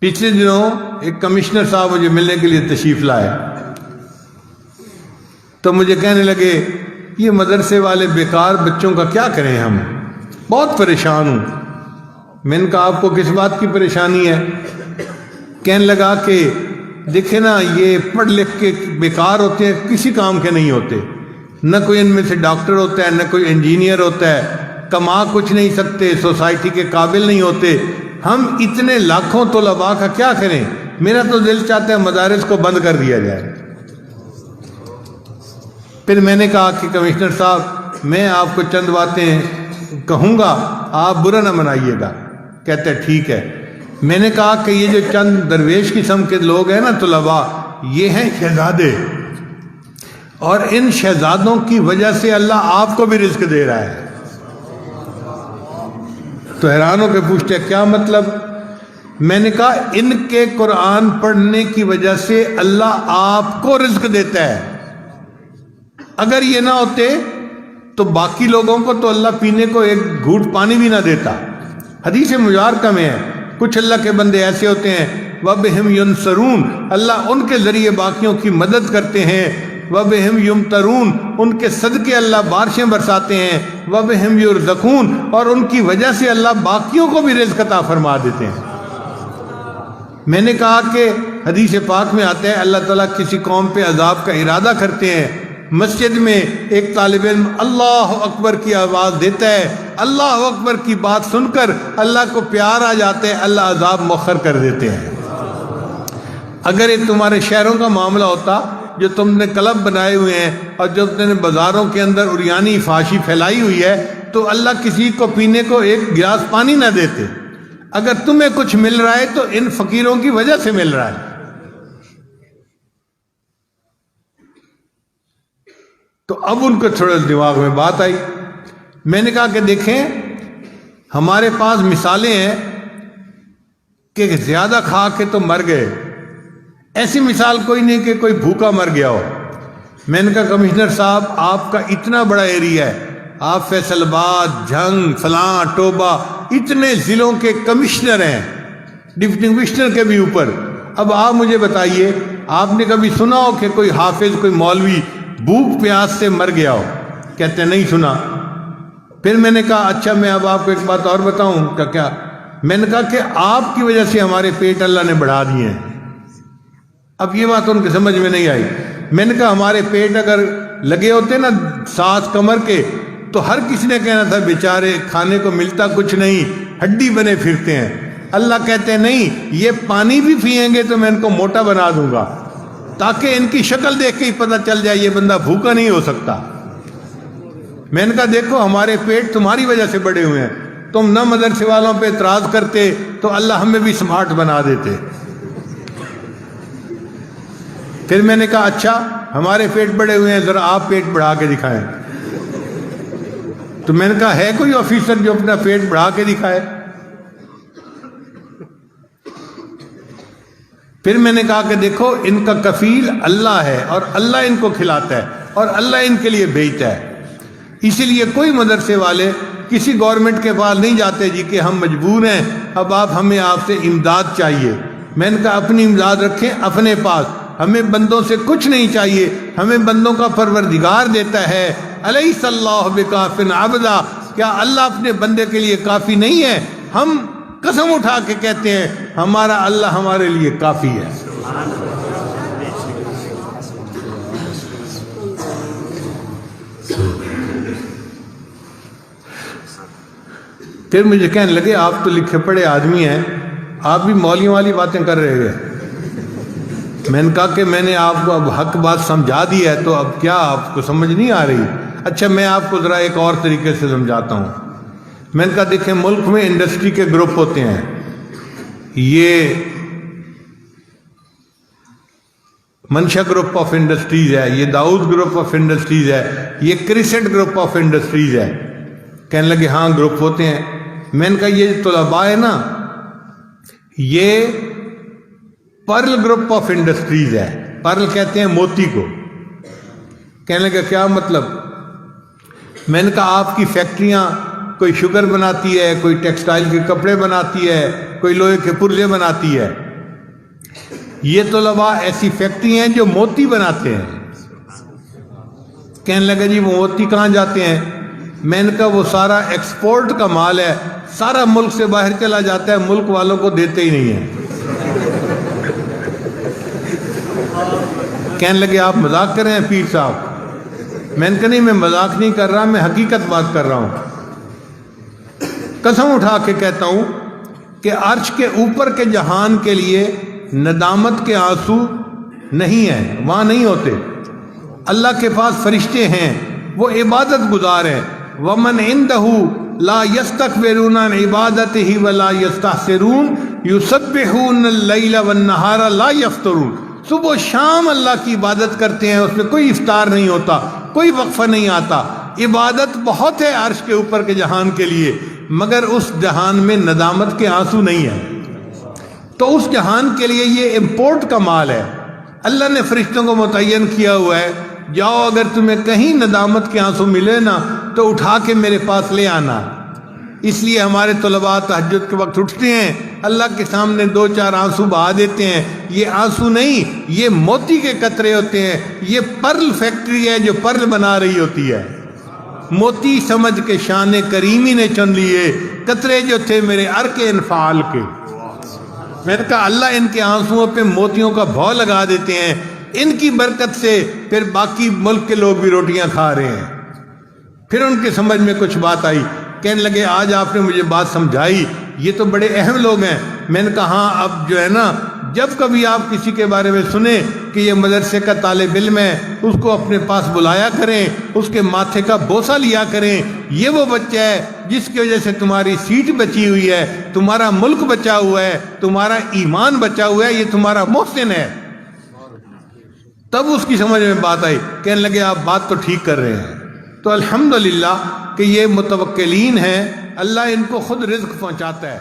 پچھلے دنوں ایک کمشنر صاحب مجھے ملنے کے لیے تشریف لائے تو مجھے کہنے لگے یہ مدرسے والے بیکار بچوں کا کیا کریں، ہم بہت پریشان ہوں۔ میں نے کہا آپ کو کس بات کی پریشانی ہے؟ کہنے لگا کہ دیکھیں نا، یہ پڑھ لکھ کے بیکار ہوتے ہیں، کسی کام کے نہیں ہوتے، نہ کوئی ان میں سے ڈاکٹر ہوتا ہے، نہ کوئی انجینئر ہوتا ہے، کما کچھ نہیں سکتے، سوسائٹی کے قابل نہیں ہوتے۔ ہم اتنے لاکھوں طلباء کا کیا کریں؟ میرا تو دل چاہتا ہے مدارس کو بند کر دیا جائے۔ پھر میں نے کہا کہ کمشنر صاحب میں آپ کو چند باتیں کہوں گا، آپ برا نہ منائیے گا۔ کہتے ہیں ٹھیک ہے۔ میں نے کہا کہ یہ جو چند درویش قسم کے لوگ ہیں نا طلباء، یہ ہیں شہزادے، اور ان شہزادوں کی وجہ سے اللہ آپ کو بھی رزق دے رہا ہے۔ تو حیران ہو کے پوچھتے ہیں کیا مطلب؟ میں نے کہا ان کے قرآن پڑھنے کی وجہ سے اللہ آپ کو رزق دیتا ہے۔ اگر یہ نہ ہوتے تو باقی لوگوں کو تو اللہ پینے کو ایک گھونٹ پانی بھی نہ دیتا۔ حدیث مبارکہ میں ہے کچھ اللہ کے بندے ایسے ہوتے ہیں وَبِهِمْ يُنصَرُونَ، اللہ ان کے ذریعے باقیوں کی مدد کرتے ہیں۔ وَبِهِمْ يُمْطَرُونَ، ان کے صدقے اللہ بارشیں برساتے ہیں۔ وَبِهِمْ يُرْزَقُونَ، اور ان کی وجہ سے اللہ باقیوں کو بھی رزق عطا فرما دیتے ہیں۔ میں نے کہا کہ حدیث پاک میں آتا ہے اللہ تعالیٰ کسی قوم پہ عذاب کا ارادہ کرتے ہیں، مسجد میں ایک طالب علم اللہ اکبر کی آواز دیتا ہے، اللہ اکبر کی بات سن کر اللہ کو پیار آ جاتا ہے، اللہ عذاب مؤخر کر دیتے ہیں۔ اگر یہ تمہارے شہروں کا معاملہ ہوتا جو تم نے کلب بنائے ہوئے ہیں اور جو تم نے بازاروں کے اندر عریانی فحاشی پھیلائی ہوئی ہے، تو اللہ کسی کو پینے کو ایک گلاس پانی نہ دیتے۔ اگر تمہیں کچھ مل رہا ہے تو ان فقیروں کی وجہ سے مل رہا ہے۔ تو اب ان کو تھوڑا دماغ میں بات آئی۔ میں نے کہا کہ دیکھیں ہمارے پاس مثالیں ہیں کہ زیادہ کھا کے تو مر گئے، ایسی مثال کوئی نہیں کہ کوئی بھوکا مر گیا ہو۔ میں نے کہا کمشنر صاحب آپ کا اتنا بڑا ایریا ہے، آپ فیصل آباد، جھنگ، فلاں، ٹوبہ، اتنے ضلعوں کے کمشنر ہیں، ڈپٹی کمشنر کے بھی اوپر۔ اب آپ مجھے بتائیے آپ نے کبھی سنا ہو کہ کوئی حافظ، کوئی مولوی بھوک پیاس سے مر گیا ہو؟ کہتے ہیں نہیں سنا۔ پھر میں نے کہا اچھا میں اب آپ کو ایک بات اور بتاؤں کیا؟ میں نے کہا کہ آپ کی وجہ سے ہمارے پیٹ اللہ نے بڑھا دیے ہیں۔ اب یہ بات ان کے سمجھ میں نہیں آئی۔ میں نے کہا ہمارے پیٹ اگر لگے ہوتے نا ساتھ کمر کے تو ہر کسی نے کہنا تھا بیچارے کھانے کو ملتا کچھ نہیں، ہڈی بنے پھرتے ہیں۔ اللہ کہتے ہیں نہیں، یہ پانی بھی پئیں گے تو میں ان کو موٹا بنا دوں گا، تاکہ ان کی شکل دیکھ کے ہی پتہ چل جائے یہ بندہ بھوکا نہیں ہو سکتا۔ میں نے کہا دیکھو ہمارے پیٹ تمہاری وجہ سے بڑے ہوئے ہیں، تم نہ مدرسے والوں پہ اعتراض کرتے تو اللہ ہمیں بھی سمارٹ بنا دیتے۔ پھر میں نے کہا اچھا ہمارے پیٹ بڑے ہوئے ہیں، ذرا آپ پیٹ بڑھا کے دکھائیں۔ تو میں نے کہا ہے کوئی آفیسر جو اپنا پیٹ بڑھا کے دکھائے؟ پھر میں نے کہا کہ دیکھو ان کا کفیل اللہ ہے اور اللہ ان کو کھلاتا ہے اور اللہ ان کے لیے بھیجتا ہے۔ اسی لیے کوئی مدرسے والے کسی گورنمنٹ کے پاس نہیں جاتے جی کہ ہم مجبور ہیں، اب ہمیں آپ سے امداد چاہیے۔ میں نے کہا اپنی امداد رکھیں اپنے پاس، ہمیں بندوں سے کچھ نہیں چاہیے، ہمیں بندوں کا پروردگار دیتا ہے۔ الیس اللہ بکاف عبدا، کیا اللہ اپنے بندے کے لیے کافی نہیں ہے؟ ہم قسم اٹھا کے کہتے ہیں ہمارا اللہ ہمارے لیے کافی ہے۔ پھر مجھے کہنے لگے آپ تو لکھے پڑھے آدمی ہیں، آپ بھی مولیوں والی باتیں کر رہے ہیں۔ میں نے کہا کہ میں نے آپ کو اب حق بات سمجھا دی ہے تو اب کیا آپ کو سمجھ نہیں آ رہی؟ اچھا میں آپ کو ذرا ایک اور طریقے سے سمجھاتا ہوں۔ میں نے کہا دیکھیں ملک میں انڈسٹری کے گروپ ہوتے ہیں، یہ منشا گروپ آف انڈسٹریز ہے، یہ داؤد گروپ آف انڈسٹریز ہے، یہ کرسنٹ گروپ آف انڈسٹریز ہے۔ کہنے لگے ہاں گروپ ہوتے ہیں۔ میں نے کہا یہ طلباء ہے نا، یہ پرل گروپ آف انڈسٹریز ہے، پرل کہتے ہیں موتی کو۔ کہنے لگا کیا مطلب؟ میں نے کہا آپ کی فیکٹریاں کوئی شوگر بناتی ہے، کوئی ٹیکسٹائل کے کپڑے بناتی ہے، کوئی لوہے کے پرزے بناتی ہے، یہ طلباء ایسی فیکٹری ہیں جو موتی بناتے ہیں. کہنے لگا جی وہ موتی کہاں جاتے ہیں؟ میں نے کہا وہ سارا ایکسپورٹ کا مال ہے، سارا ملک سے باہر چلا جاتا ہے، ملک والوں کو دیتے ہی نہیں ہیں. کہنے لگے آپ مذاق کر رہے ہیں پیر صاحب. میں نے کہا نہیں، میں مذاق نہیں کر رہا، میں حقیقت بات کر رہا ہوں. قسم اٹھا کے کہتا ہوں کہ عرش کے اوپر کے جہان کے لیے ندامت کے آنسو نہیں ہیں، وہاں نہیں ہوتے. اللہ کے پاس فرشتے ہیں، وہ عبادت گزار ہیں. وَمَنْ عِنْدَهُ لَا يَسْتَكْبِرُونَ عَنْ عِبَادَتِهِ وَلَا يَسْتَحْسِرُونَ يُسَبِّحُونَ اللَّيْلَ وَالنَّهَارَ لَا يَفْتُرُونَ. صبح و شام اللہ کی عبادت کرتے ہیں، اس میں کوئی افطار نہیں ہوتا، کوئی وقفہ نہیں آتا. عبادت بہت ہے عرش کے اوپر کے جہان کے لیے، مگر اس جہان میں ندامت کے آنسو نہیں ہیں. تو اس جہان کے لیے یہ امپورٹ کا مال ہے. اللہ نے فرشتوں کو متعین کیا ہوا ہے، جاؤ اگر تمہیں کہیں ندامت کے آنسو ملے نا تو اٹھا کے میرے پاس لے آنا. اس لیے ہمارے طلباء تہجد کے وقت اٹھتے ہیں، اللہ کے سامنے 2-4 آنسو بہا دیتے ہیں. یہ آنسو نہیں، یہ موتی کے قطرے ہوتے ہیں. یہ پرل فیکٹری ہے جو پرل بنا رہی ہوتی ہے. موتی سمجھ کے شان کریمی نے چن لیے، قطرے جو تھے میرے عرق انفعال کے. میں نے کہا اللہ ان کے آنسوؤں پہ موتیوں کا بھو لگا دیتے ہیں، ان کی برکت سے پھر باقی ملک کے لوگ بھی روٹیاں کھا رہے ہیں. پھر ان کے سمجھ میں کچھ بات آئی، کہنے لگے آج آپ نے مجھے بات سمجھائی، یہ تو بڑے اہم لوگ ہیں. میں نے کہا ہاں، اب جو ہے نا جب کبھی آپ کسی کے بارے میں سنیں کہ یہ مدرسے کا طالب علم ہے، اس کو اپنے پاس بلایا کریں، اس کے ماتھے کا بوسہ لیا کریں. یہ وہ بچہ ہے جس کی وجہ سے تمہاری سیٹ بچی ہوئی ہے، تمہارا ملک بچا ہوا ہے، تمہارا ایمان بچا ہوا ہے، یہ تمہارا محسن ہے. تب اس کی سمجھ میں بات آئی. کہنے لگے آپ بات تو ٹھیک کر رہے ہیں. تو الحمدللہ کہ یہ متوکلین ہیں، اللہ ان کو خود رزق پہنچاتا ہے.